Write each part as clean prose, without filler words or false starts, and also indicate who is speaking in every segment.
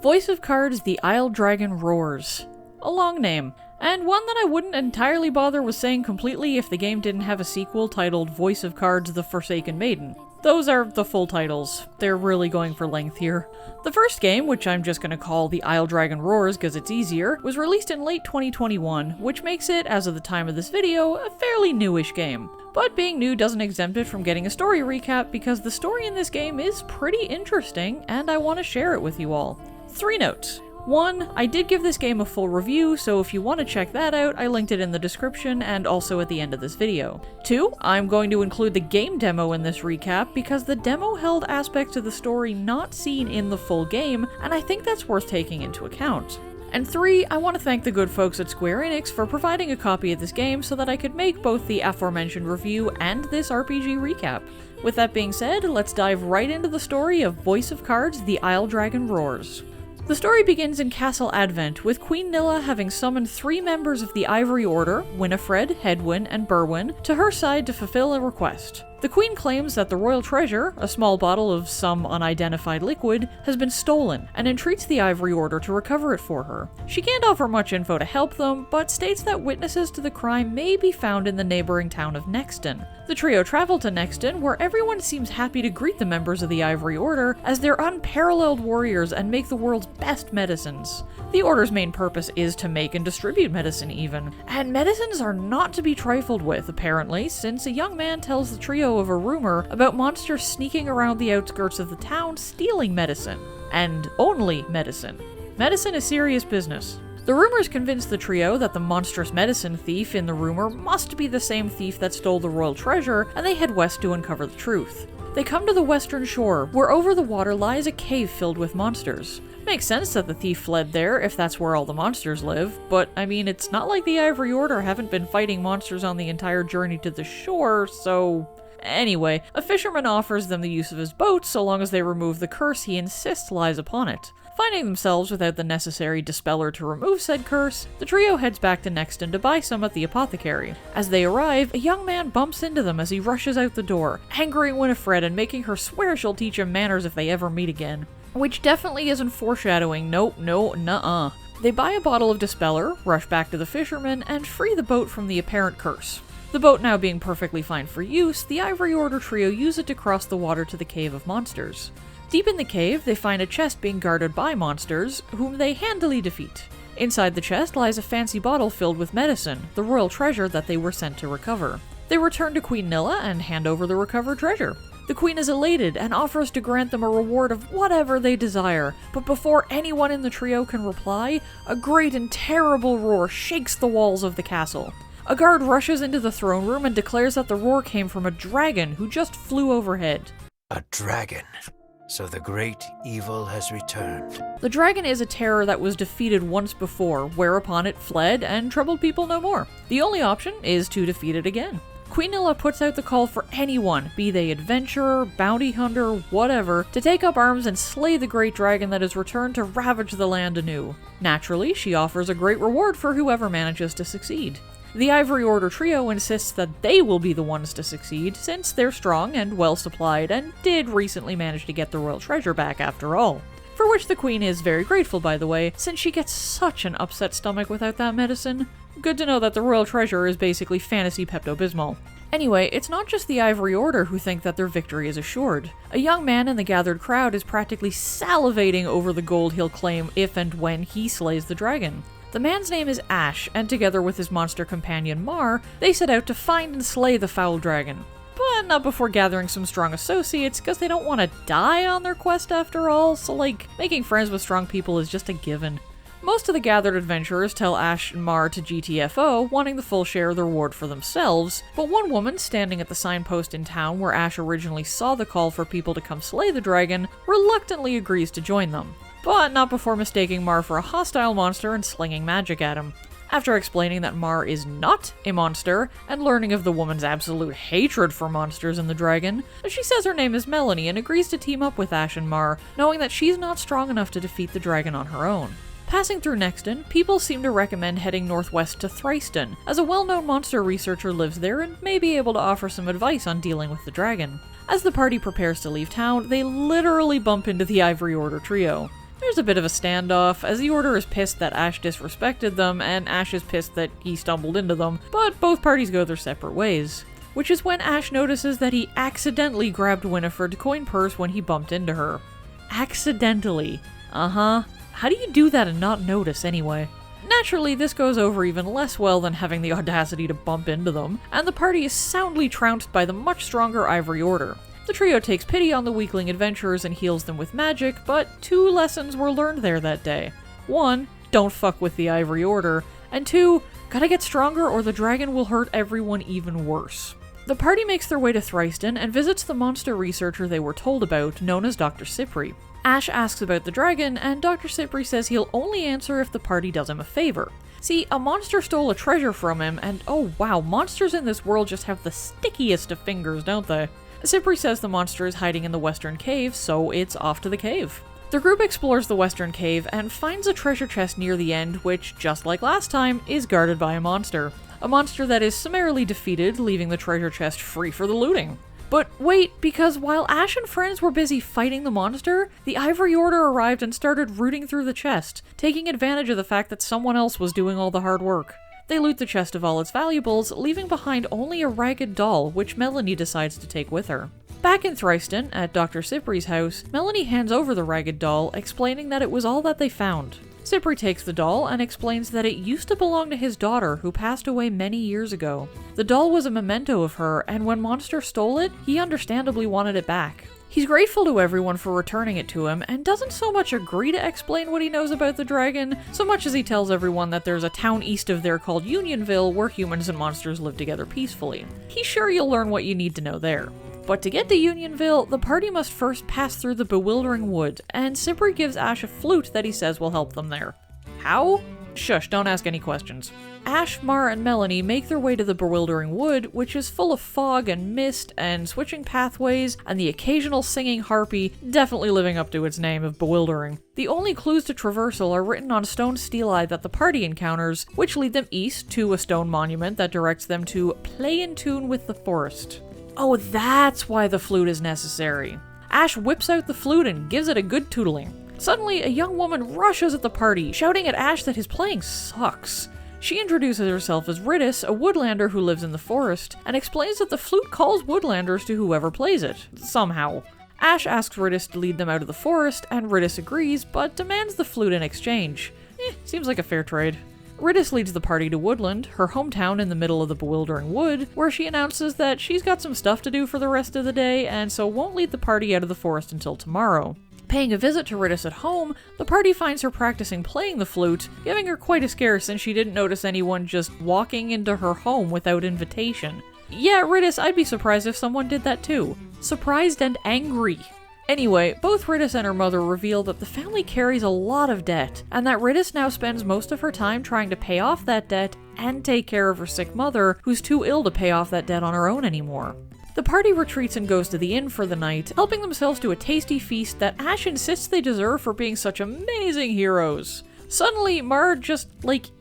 Speaker 1: Voice of Cards The Isle Dragon Roars. A long name, and one that I wouldn't entirely bother with saying completely if the game didn't have a sequel titled Voice of Cards The Forsaken Maiden. Those are the full titles. They're really going for length here. The first game, which I'm just going to call The Isle Dragon Roars because it's easier, was released in late 2021, which makes it, as of the time of this video, a fairly newish game. But being new doesn't exempt it from getting a story recap because the story in this game is pretty interesting and I want to share it with you all. 3 notes. 1, I did give this game a full review, so if you want to check that out, I linked it in the description and also at the end of this video. 2, I'm going to include the game demo in this recap because the demo held aspects of the story not seen in the full game, and I think that's worth taking into account. And 3, I want to thank the good folks at Square Enix for providing a copy of this game so that I could make both the aforementioned review and this RPG recap. With that being said, let's dive right into the story of Voice of Cards The Isle Dragon Roars. The story begins in Castle Advent, with Queen Nilla having summoned 3 members of the Ivory Order, Winifred, Hedwyn, and Berwyn, to her side to fulfill a request. The Queen claims that the royal treasure, a small bottle of some unidentified liquid, has been stolen, and entreats the Ivory Order to recover it for her. She can't offer much info to help them, but states that witnesses to the crime may be found in the neighboring town of Nexton. The trio travel to Nexton, where everyone seems happy to greet the members of the Ivory Order, as they're unparalleled warriors and make the world's best medicines. The Order's main purpose is to make and distribute medicine even, and medicines are not to be trifled with, apparently, since a young man tells the trio of a rumor about monsters sneaking around the outskirts of the town stealing medicine. And only medicine. Medicine is serious business. The rumors convince the trio that the monstrous medicine thief in the rumor must be the same thief that stole the royal treasure, and they head west to uncover the truth. They come to the western shore, where over the water lies a cave filled with monsters. Makes sense that the thief fled there if that's where all the monsters live, but I mean, it's not like the Ivory Order haven't been fighting monsters on the entire journey to the shore, so... Anyway, a fisherman offers them the use of his boat so long as they remove the curse he insists lies upon it. Finding themselves without the necessary dispeller to remove said curse, the trio heads back to Nexton to buy some at the apothecary. As they arrive, a young man bumps into them as he rushes out the door, angering Winifred and making her swear she'll teach him manners if they ever meet again. Which definitely isn't foreshadowing, nuh-uh. They buy a bottle of dispeller, rush back to the fisherman, and free the boat from the apparent curse. The boat now being perfectly fine for use, the Ivory Order trio use it to cross the water to the Cave of Monsters. Deep in the cave, they find a chest being guarded by monsters, whom they handily defeat. Inside the chest lies a fancy bottle filled with medicine, the royal treasure that they were sent to recover. They return to Queen Nilla and hand over the recovered treasure. The Queen is elated and offers to grant them a reward of whatever they desire, but before anyone in the trio can reply, a great and terrible roar shakes the walls of the castle. A guard rushes into the throne room and declares that the roar came from a dragon who just flew overhead.
Speaker 2: A dragon. So the great evil has returned.
Speaker 1: The dragon is a terror that was defeated once before, whereupon it fled and troubled people no more. The only option is to defeat it again. Queen Nilla puts out the call for anyone, be they adventurer, bounty hunter, whatever, to take up arms and slay the great dragon that has returned to ravage the land anew. Naturally, she offers a great reward for whoever manages to succeed. The Ivory Order trio insists that they will be the ones to succeed, since they're strong and well supplied and did recently manage to get the royal treasure back after all. For which the Queen is very grateful, by the way, since she gets such an upset stomach without that medicine. Good to know that the royal treasure is basically fantasy Pepto-Bismol. Anyway, it's not just the Ivory Order who think that their victory is assured. A young man in the gathered crowd is practically salivating over the gold he'll claim if and when he slays the dragon. The man's name is Ash, and together with his monster companion Mar, they set out to find and slay the foul dragon. But not before gathering some strong associates, because they don't want to die on their quest after all, so making friends with strong people is just a given. Most of the gathered adventurers tell Ash and Mar to GTFO, wanting the full share of the reward for themselves, but one woman standing at the signpost in town where Ash originally saw the call for people to come slay the dragon, reluctantly agrees to join them. But not before mistaking Mar for a hostile monster and slinging magic at him. After explaining that Mar is not a monster, and learning of the woman's absolute hatred for monsters and the dragon, she says her name is Melanie and agrees to team up with Ash and Mar, knowing that she's not strong enough to defeat the dragon on her own. Passing through Nexton, people seem to recommend heading northwest to Thriston, as a well-known monster researcher lives there and may be able to offer some advice on dealing with the dragon. As the party prepares to leave town, they literally bump into the Ivory Order trio. There's a bit of a standoff, as the Order is pissed that Ash disrespected them, and Ash is pissed that he stumbled into them, but both parties go their separate ways. Which is when Ash notices that he accidentally grabbed Winifred's coin purse when he bumped into her. Accidentally. How do you do that and not notice anyway? Naturally, this goes over even less well than having the audacity to bump into them, and the party is soundly trounced by the much stronger Ivory Order. The trio takes pity on the weakling adventurers and heals them with magic, but 2 lessons were learned there that day. 1, don't fuck with the Ivory Order, and 2, gotta get stronger or the dragon will hurt everyone even worse. The party makes their way to Thriston and visits the monster researcher they were told about, known as Dr. Cypri. Ash asks about the dragon, and Dr. Cypri says he'll only answer if the party does him a favor. See, a monster stole a treasure from him, and oh wow, monsters in this world just have the stickiest of fingers, don't they? Cypri says the monster is hiding in the western cave, so it's off to the cave. The group explores the western cave and finds a treasure chest near the end, which, just like last time, is guarded by a monster. A monster that is summarily defeated, leaving the treasure chest free for the looting. But wait, because while Ash and friends were busy fighting the monster, the Ivory Order arrived and started rooting through the chest, taking advantage of the fact that someone else was doing all the hard work. They loot the chest of all its valuables, leaving behind only a ragged doll, which Melanie decides to take with her. Back in Thriston, at Dr. Cypri's house, Melanie hands over the ragged doll, explaining that it was all that they found. Cypri takes the doll and explains that it used to belong to his daughter, who passed away many years ago. The doll was a memento of her, and when Monster stole it, he understandably wanted it back. He's grateful to everyone for returning it to him, and doesn't so much agree to explain what he knows about the dragon, so much as he tells everyone that there's a town east of there called Unionville where humans and monsters live together peacefully. He's sure you'll learn what you need to know there. But to get to Unionville, the party must first pass through the Bewildering Wood, and Cypri gives Ash a flute that he says will help them there. How? Shush, don't ask any questions. Ash, Mar, and Melanie make their way to the Bewildering Wood, which is full of fog and mist and switching pathways and the occasional singing harpy, definitely living up to its name of bewildering. The only clues to traversal are written on stone stelae that the party encounters, which lead them east to a stone monument that directs them to play in tune with the forest. Oh, that's why the flute is necessary. Ash whips out the flute and gives it a good tootling. Suddenly, a young woman rushes at the party, shouting at Ash that his playing sucks. She introduces herself as Ridis, a woodlander who lives in the forest, and explains that the flute calls woodlanders to whoever plays it, somehow. Ash asks Ridis to lead them out of the forest, and Ridis agrees, but demands the flute in exchange. Seems like a fair trade. Ridis leads the party to Woodland, her hometown in the middle of the Bewildering Wood, where she announces that she's got some stuff to do for the rest of the day, and so won't lead the party out of the forest until tomorrow. Paying a visit to Ridis at home, the party finds her practicing playing the flute, giving her quite a scare since she didn't notice anyone just walking into her home without invitation. Yeah, Ridis, I'd be surprised if someone did that too. Surprised and angry. Anyway, both Ridis and her mother reveal that the family carries a lot of debt, and that Ridis now spends most of her time trying to pay off that debt and take care of her sick mother, who's too ill to pay off that debt on her own anymore. The party retreats and goes to the inn for the night, helping themselves to a tasty feast that Ash insists they deserve for being such amazing heroes. Suddenly, Mar just,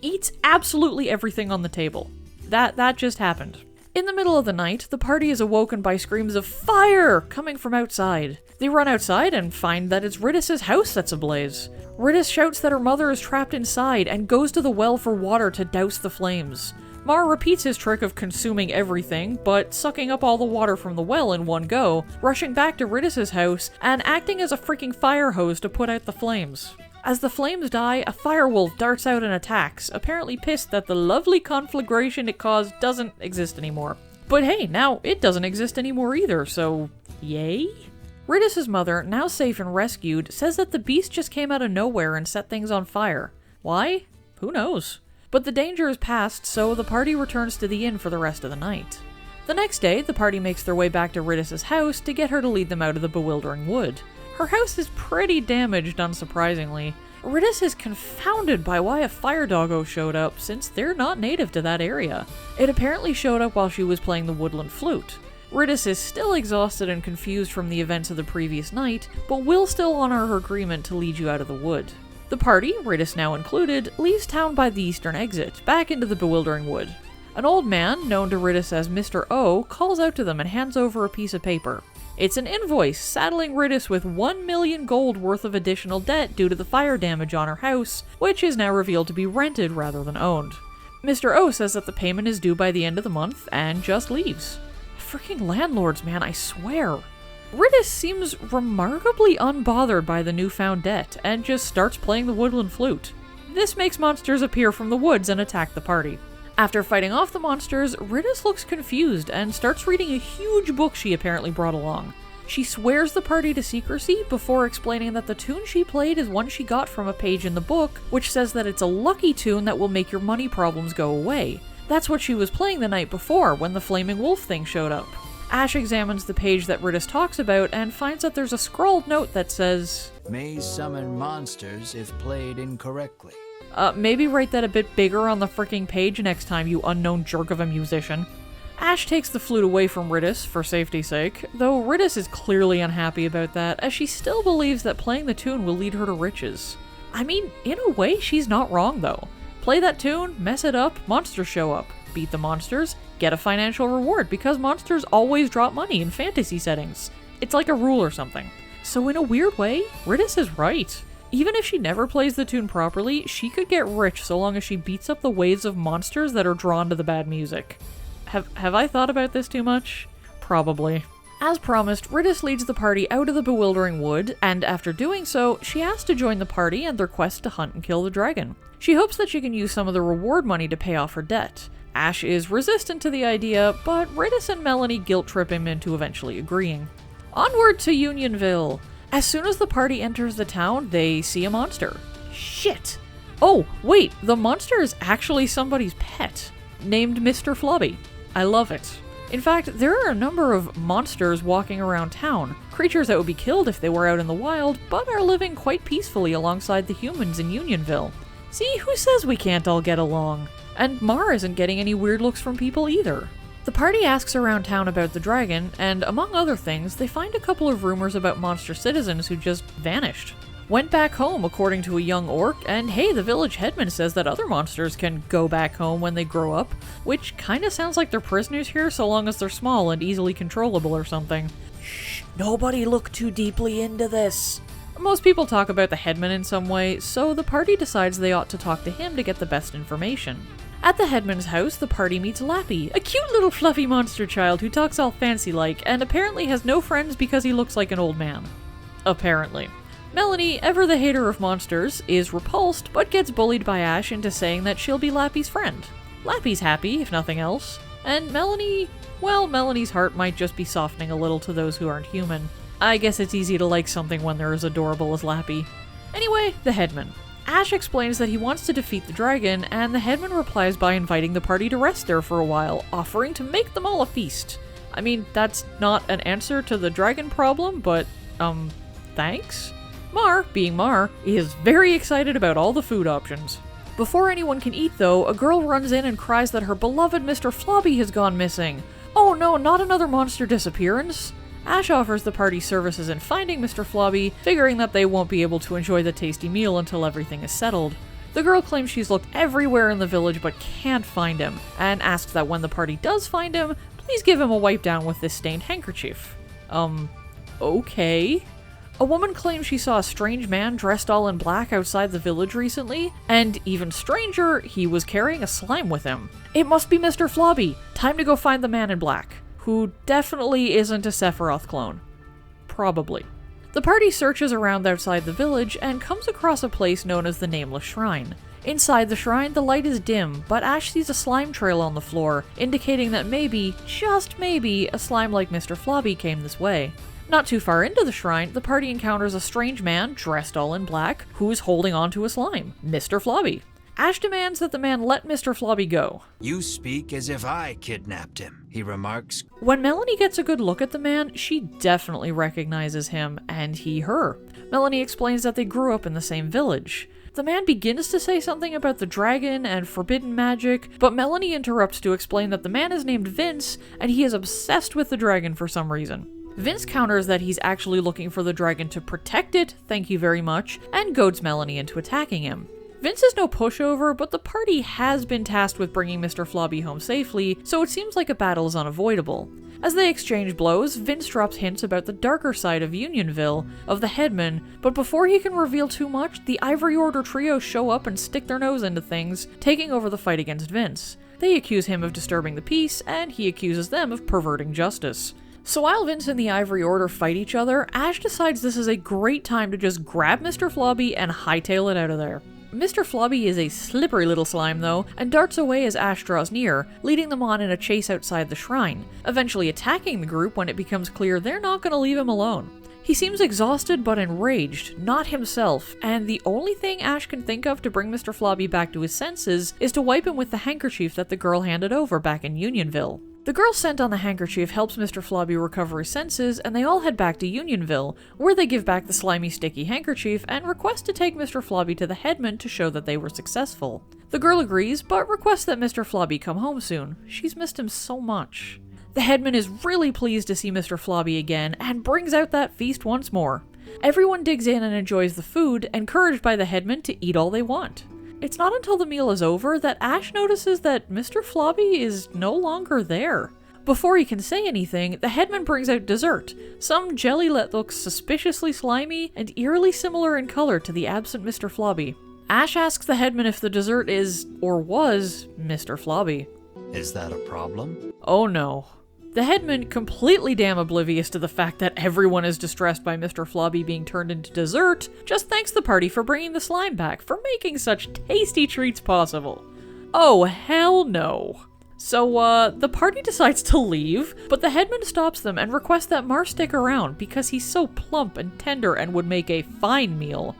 Speaker 1: eats absolutely everything on the table. That just happened. In the middle of the night, the party is awoken by screams of fire coming from outside. They run outside and find that it's Ridis' house that's ablaze. Ridis shouts that her mother is trapped inside and goes to the well for water to douse the flames. Mar repeats his trick of consuming everything, but sucking up all the water from the well in one go, rushing back to Ridis' house and acting as a freaking fire hose to put out the flames. As the flames die, a firewolf darts out and attacks, apparently pissed that the lovely conflagration it caused doesn't exist anymore. But hey, now it doesn't exist anymore either, so yay? Ridis' mother, now safe and rescued, says that the beast just came out of nowhere and set things on fire. Why? Who knows? But the danger is past, so the party returns to the inn for the rest of the night. The next day, the party makes their way back to Ridis' house to get her to lead them out of the Bewildering Wood. Her house is pretty damaged, unsurprisingly. Ridis is confounded by why a fire doggo showed up, since they're not native to that area. It apparently showed up while she was playing the woodland flute. Ridis is still exhausted and confused from the events of the previous night, but will still honor her agreement to lead you out of the wood. The party, Ridis now included, leaves town by the eastern exit, back into the Bewildering Wood. An old man, known to Ridis as Mr. O, calls out to them and hands over a piece of paper. It's an invoice saddling Riddis with 1 million gold worth of additional debt due to the fire damage on her house, which is now revealed to be rented rather than owned. Mr. O says that the payment is due by the end of the month and just leaves. Freaking landlords, man, I swear. Riddis seems remarkably unbothered by the newfound debt and just starts playing the woodland flute. This makes monsters appear from the woods and attack the party. After fighting off the monsters, Riddis looks confused and starts reading a huge book she apparently brought along. She swears the party to secrecy before explaining that the tune she played is one she got from a page in the book, which says that it's a lucky tune that will make your money problems go away. That's what she was playing the night before when the flaming wolf thing showed up. Ash examines the page that Riddis talks about and finds that there's a scrawled note that says,
Speaker 2: May summon monsters if played incorrectly.
Speaker 1: Maybe write that a bit bigger on the freaking page next time, you unknown jerk of a musician. Ash takes the flute away from Riddis for safety's sake, though Riddis is clearly unhappy about that, as she still believes that playing the tune will lead her to riches. I mean, in a way, she's not wrong though. Play that tune, mess it up, monsters show up. Beat the monsters, get a financial reward, because monsters always drop money in fantasy settings. It's like a rule or something. So in a weird way, Riddis is right. Even if she never plays the tune properly, she could get rich so long as she beats up the waves of monsters that are drawn to the bad music. Have I thought about this too much? Probably. As promised, Riddis leads the party out of the bewildering wood, and after doing so, she asks to join the party and their quest to hunt and kill the dragon. She hopes that she can use some of the reward money to pay off her debt. Ash is resistant to the idea, but Riddis and Melanie guilt-trip him into eventually agreeing. Onward to Unionville! As soon as the party enters the town, they see a monster. Shit! Oh, wait, the monster is actually somebody's pet, named Mr. Floppy. I love it. In fact, there are a number of monsters walking around town, creatures that would be killed if they were out in the wild, but are living quite peacefully alongside the humans in Unionville. See, who says we can't all get along? And Mar isn't getting any weird looks from people either. The party asks around town about the dragon, and among other things, they find a couple of rumors about monster citizens who just vanished. Went back home, according to a young orc, and hey, the village headman says that other monsters can go back home when they grow up, which kinda sounds like they're prisoners here so long as they're small and easily controllable or something. Shh, nobody look too deeply into this. Most people talk about the headman in some way, so the party decides they ought to talk to him to get the best information. At the headman's house, the party meets Lappy, a cute little fluffy monster child who talks all fancy-like, and apparently has no friends because he looks like an old man. Apparently. Melanie, ever the hater of monsters, is repulsed, but gets bullied by Ash into saying that she'll be Lappy's friend. Lappy's happy, if nothing else, and Melanie, well, Melanie's heart might just be softening a little to those who aren't human. I guess it's easy to like something when they're as adorable as Lappy. Anyway, the headman. Ash explains that he wants to defeat the dragon, and the headman replies by inviting the party to rest there for a while, offering to make them all a feast. I mean, that's not an answer to the dragon problem, but, thanks? Mar, being Mar, is very excited about all the food options. Before anyone can eat, though, a girl runs in and cries that her beloved Mr. Floppy has gone missing. Oh no, not another monster disappearance! Ash offers the party services in finding Mr. Floppy, figuring that they won't be able to enjoy the tasty meal until everything is settled. The girl claims she's looked everywhere in the village but can't find him, and asks that when the party does find him, please give him a wipe down with this stained handkerchief. Okay. A woman claims she saw a strange man dressed all in black outside the village recently, and even stranger, he was carrying a slime with him. It must be Mr. Floppy. Time to go find the man in black, who definitely isn't a Sephiroth clone. Probably. The party searches around outside the village and comes across a place known as the Nameless Shrine. Inside the shrine, the light is dim, but Ash sees a slime trail on the floor, indicating that maybe, just maybe, a slime like Mr. Floppy came this way. Not too far into the shrine, the party encounters a strange man, dressed all in black, who is holding onto a slime, Mr. Floppy. Ash demands that the man let Mr. Floppy go.
Speaker 2: You speak as if I kidnapped him, he remarks.
Speaker 1: When Melanie gets a good look at the man, she definitely recognizes him, and he her. Melanie explains that they grew up in the same village. The man begins to say something about the dragon and forbidden magic, but Melanie interrupts to explain that the man is named Vince, and he is obsessed with the dragon for some reason. Vince counters that he's actually looking for the dragon to protect it, thank you very much, and goads Melanie into attacking him. Vince is no pushover, but the party has been tasked with bringing Mr. Floppy home safely, so it seems like a battle is unavoidable. As they exchange blows, Vince drops hints about the darker side of Unionville, of the headman, but before he can reveal too much, the Ivory Order Trio show up and stick their nose into things, taking over the fight against Vince. They accuse him of disturbing the peace, and he accuses them of perverting justice. So while Vince and the Ivory Order fight each other, Ash decides this is a great time to just grab Mr. Floppy and hightail it out of there. Mr. Floppy is a slippery little slime though, and darts away as Ash draws near, leading them on in a chase outside the shrine, eventually attacking the group when it becomes clear they're not going to leave him alone. He seems exhausted but enraged, not himself, and the only thing Ash can think of to bring Mr. Floppy back to his senses is to wipe him with the handkerchief that the girl handed over back in Unionville. The girl's scent on the handkerchief helps Mr. Floppy recover his senses, and they all head back to Unionville, where they give back the slimy, sticky handkerchief and request to take Mr. Floppy to the headman to show that they were successful. The girl agrees, but requests that Mr. Floppy come home soon. She's missed him so much. The headman is really pleased to see Mr. Floppy again, and brings out that feast once more. Everyone digs in and enjoys the food, encouraged by the headman to eat all they want. It's not until the meal is over that Ash notices that Mr. Floppy is no longer there. Before he can say anything, the headman brings out dessert, some jelly that looks suspiciously slimy and eerily similar in color to the absent Mr. Floppy. Ash asks the headman if the dessert is, or was, Mr. Floppy.
Speaker 2: Is that a problem?
Speaker 1: Oh no. The headman, completely damn oblivious to the fact that everyone is distressed by Mr. Floppy being turned into dessert, just thanks the party for bringing the slime back, for making such tasty treats possible. Oh, hell no. So, the party decides to leave, but the headman stops them and requests that Mar stick around because he's so plump and tender and would make a fine meal.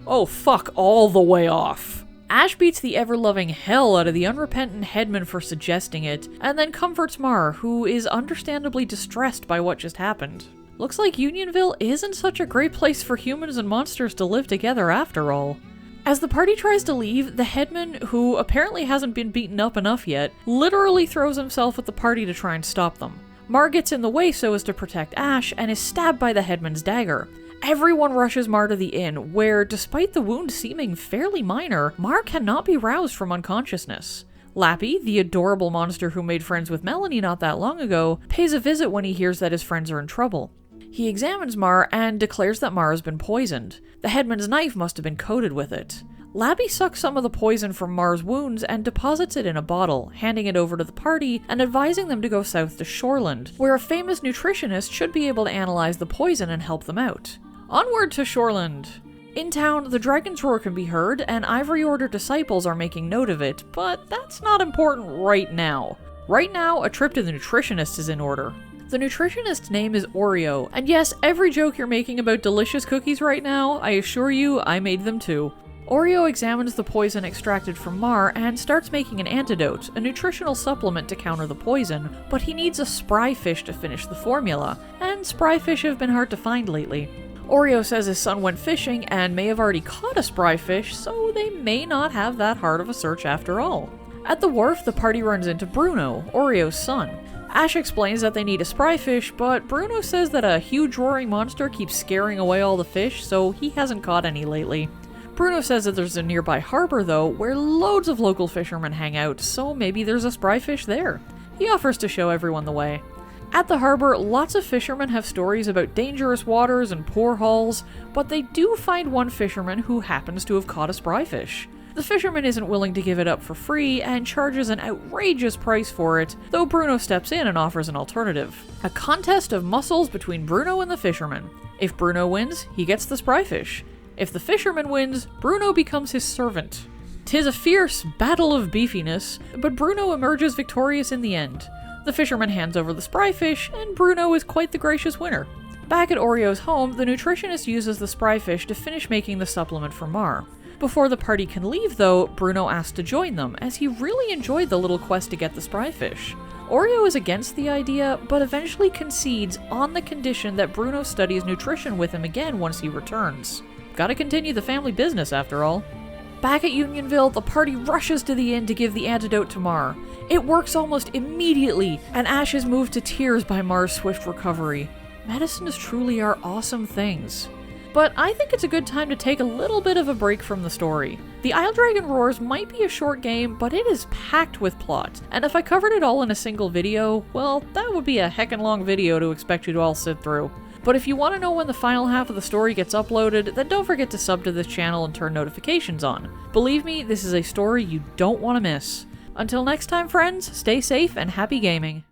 Speaker 1: Oh, fuck all the way off. Ash beats the ever-loving hell out of the unrepentant headman for suggesting it, and then comforts Mar, who is understandably distressed by what just happened. Looks like Unionville isn't such a great place for humans and monsters to live together after all. As the party tries to leave, the headman, who apparently hasn't been beaten up enough yet, literally throws himself at the party to try and stop them. Mar gets in the way so as to protect Ash, and is stabbed by the headman's dagger. Everyone rushes Mar to the inn, where, despite the wound seeming fairly minor, Mar cannot be roused from unconsciousness. Lappy, the adorable monster who made friends with Melanie not that long ago, pays a visit when he hears that his friends are in trouble. He examines Mar and declares that Mar has been poisoned. The headman's knife must have been coated with it. Lappy sucks some of the poison from Mar's wounds and deposits it in a bottle, handing it over to the party and advising them to go south to Shoreland, where a famous nutritionist should be able to analyze the poison and help them out. Onward to Shoreland! In town, the dragon's roar can be heard, and Ivory Order disciples are making note of it, but that's not important right now. Right now, a trip to the nutritionist is in order. The nutritionist's name is Oreo, and yes, every joke you're making about delicious cookies right now, I assure you, I made them too. Oreo examines the poison extracted from Mar and starts making an antidote, a nutritional supplement to counter the poison, but he needs a spry fish to finish the formula, and spry fish have been hard to find lately. Oreo says his son went fishing and may have already caught a spry fish, so they may not have that hard of a search after all. At the wharf, the party runs into Bruno, Oreo's son. Ash explains that they need a spry fish, but Bruno says that a huge roaring monster keeps scaring away all the fish, so he hasn't caught any lately. Bruno says that there's a nearby harbor though, where loads of local fishermen hang out, so maybe there's a spry fish there. He offers to show everyone the way. At the harbor, lots of fishermen have stories about dangerous waters and poor hauls, but they do find one fisherman who happens to have caught a spry fish. The fisherman isn't willing to give it up for free and charges an outrageous price for it, though Bruno steps in and offers an alternative. A contest of muscles between Bruno and the fisherman. If Bruno wins, he gets the spry fish. If the fisherman wins, Bruno becomes his servant. 'Tis a fierce battle of beefiness, but Bruno emerges victorious in the end. The fisherman hands over the spry fish, and Bruno is quite the gracious winner. Back at Oreo's home, the nutritionist uses the spry fish to finish making the supplement for Mar. Before the party can leave though, Bruno asks to join them, as he really enjoyed the little quest to get the spry fish. Oreo is against the idea, but eventually concedes on the condition that Bruno studies nutrition with him again once he returns. Gotta continue the family business after all. Back at Unionville, the party rushes to the inn to give the antidote to Mar. It works almost immediately, and Ash is moved to tears by Mar's swift recovery. Medicines truly are awesome things. but I think it's a good time to take a little bit of a break from the story. The Isle Dragon Roars might be a short game, but it is packed with plot, and if I covered it all in a single video, well, that would be a heckin' long video to expect you to all sit through. But if you want to know when the final half of the story gets uploaded, then don't forget to sub to this channel and turn notifications on. Believe me, this is a story you don't want to miss. Until next time, friends, stay safe and happy gaming.